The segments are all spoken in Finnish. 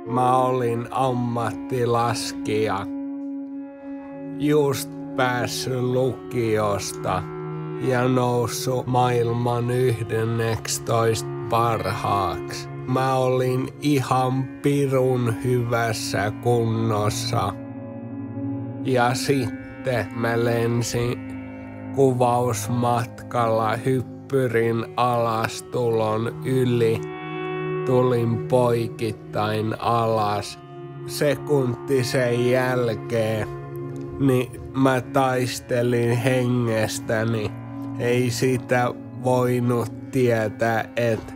Mä olin ammattilaskija. Just päässyt lukiosta ja noussut maailman 11 parhaaksi. Mä olin ihan pirun hyvässä kunnossa. Ja sitten mä lensin kuvausmatkalla hyppyrin alastulon yli. Tulin poikittain alas. Sekunti sen jälkeen niin mä taistelin hengestäni. Ei sitä voinut tietää, että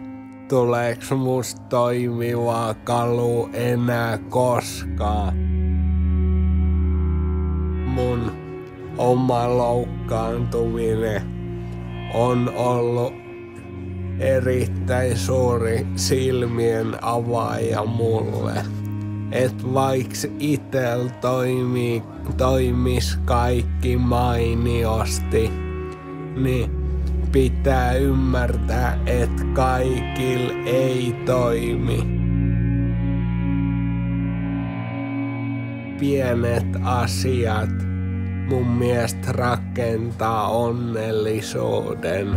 tuleeks musta toimivaa kalu enää koskaan. Mun oma loukkaantuminen on ollut erittäin suuri silmien avaaja mulle. Et vaiks itel toimis kaikki mainiosti, niin pitää ymmärtää, et kaikil ei toimi. Pienet asiat mun mielestä rakentaa onnellisuuden.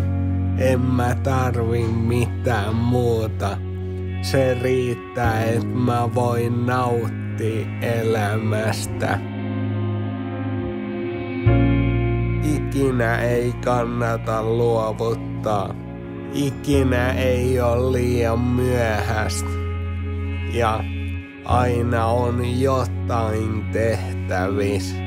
En mä tarvi mitään muuta. Se riittää, että mä voin nauttia elämästä. Ikinä ei kannata luovuttaa. Ikinä ei ole liian myöhäistä. Ja aina on jotain tehtävissä.